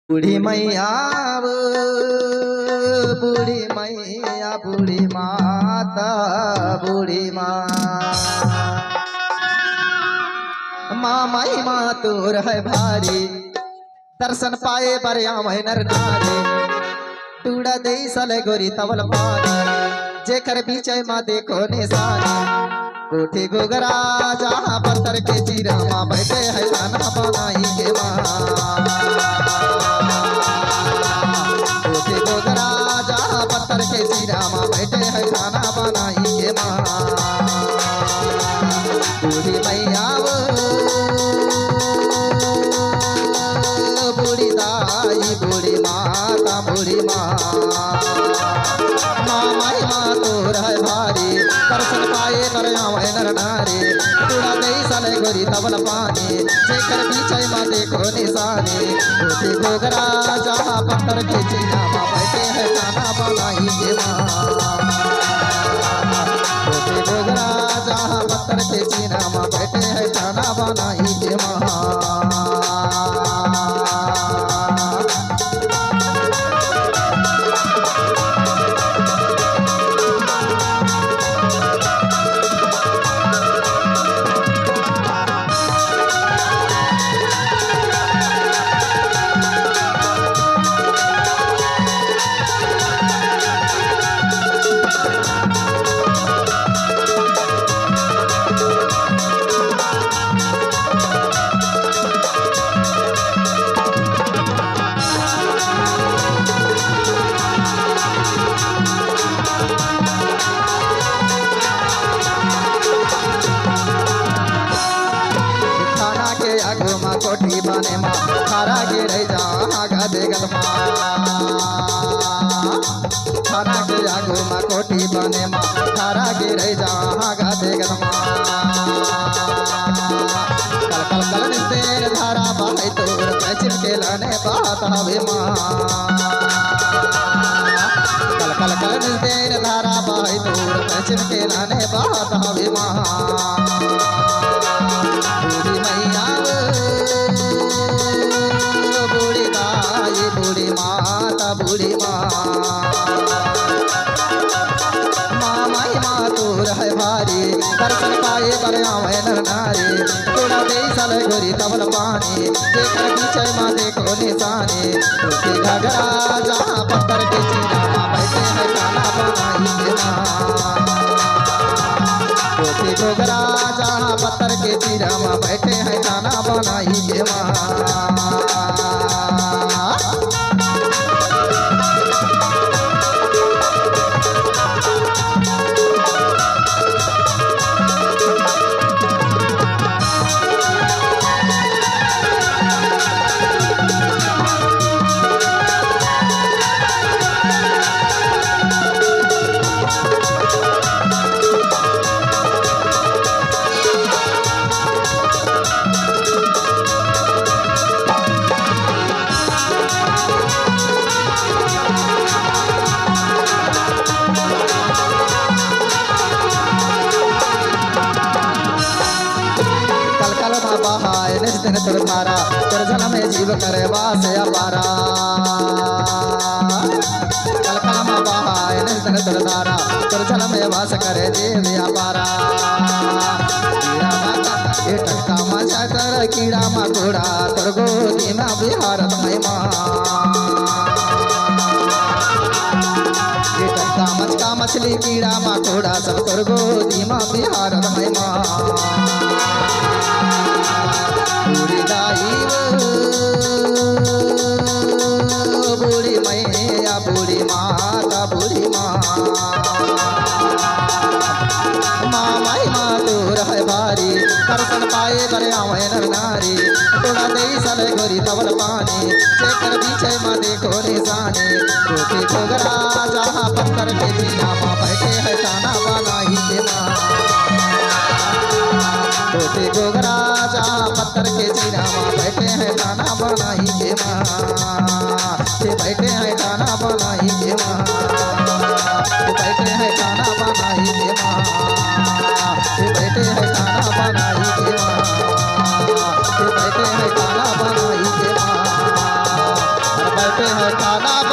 बूढ़ी मैया वो, बूढ़ी मैया बूढ़ी माता बूढ़ी माँ माँ माई माँ तोर है भारी दर्शन पाए बरिया नर नारी टूड़ा दे सले गोरी तवल पानी जेकर बीचे माँ देखो निशानी कोठी गोगरा जहाँ पत्थर के चीरा माँ बैठे है खाना बनाई के माँ पत्थर के चीरा माँ बैठे है खाना बनाई के माँ बूढ़ी मैया वो, बूढ़ी दाई बूढ़ी माता बूढ़ी माँ माँ माई माँ तोर है भारी दर्शन पाए नर नारी टूड़ा दे सले गोरी तबल पानी जेकर पीछे माँ देखो निशानी कोठी गोगरा जहाँ पत्थर के चीरा माँ बैठे है खाना बनाई के माँ कोठी गोगरा जहाँ पत्थर के चीरा माँ बैठे है खाना बनाई के माँ कोठी बने माँ थारा गिरे जहाँ गा देगल माँ थारा के आगू माँ कोठी बने माँ थारा गिरे जहाँ गा देगल माँ कल कल कल निस्तेर धारा बाई तोर पैचिन के लाने बात हवे माँ कल कल कल निस्तेर धारा बाई तोर पैचिन के लाने बात हवे माँ बूढ़ी मैया बूढ़ी दाई बूढ़ी माता बूढ़ी माँ माँ माई माँ तोर है भारी दर्शन पाए बरिया नर नारी थोड़ा दे सले गोरी तबल पानी जेकर पीछे माँ देखो निशानी कोठी घगरा जहाँ पत्थर के चीरा माँ बैठे है खाना बनाई के माँ कोठी घगरा जहाँ पत्थर के चीरा माँ बैठे है खाना बनाई के माँ निस्तिन तुर थारा तुर जन में जीव करे वास अपारा कल कलम बहाय निस्तिन तुर थारा तुर जन में वास करे जीव अपारा कीड़ा माता ये टक्का मचा कर कीड़ा मकोड़ा तुर गोदी में बिहारत महिमा ये टक्का मचका मछली कीड़ा मकोड़ा सब तुर गोदी में बिहारत महिमा बूढ़ी दाई वो, बूढ़ी मैया बूढ़ी माता बूढ़ी माँ माँ माई माँ तोर है भारी दर्शन पाए बरिया नर नारी थोड़ा दे सले गोरी तवल पानी जेकर पीछे माँ देखो निशानी कोठी घोगरा जहाँ पत्थर के चीरा माँ बैठे है खाना बनाई के माँ कोठी घोगरा जहाँ पत्थर के चीरा माँ बैठे हैं खाना बनाई के माँ बैठे हैं खाना बनाई के माँ बैठे हैं खाना बनाई के माँ बैठे हैं खाना बनाई के माँ बैठे हैं खाना बनाई के माँ करते हैं काला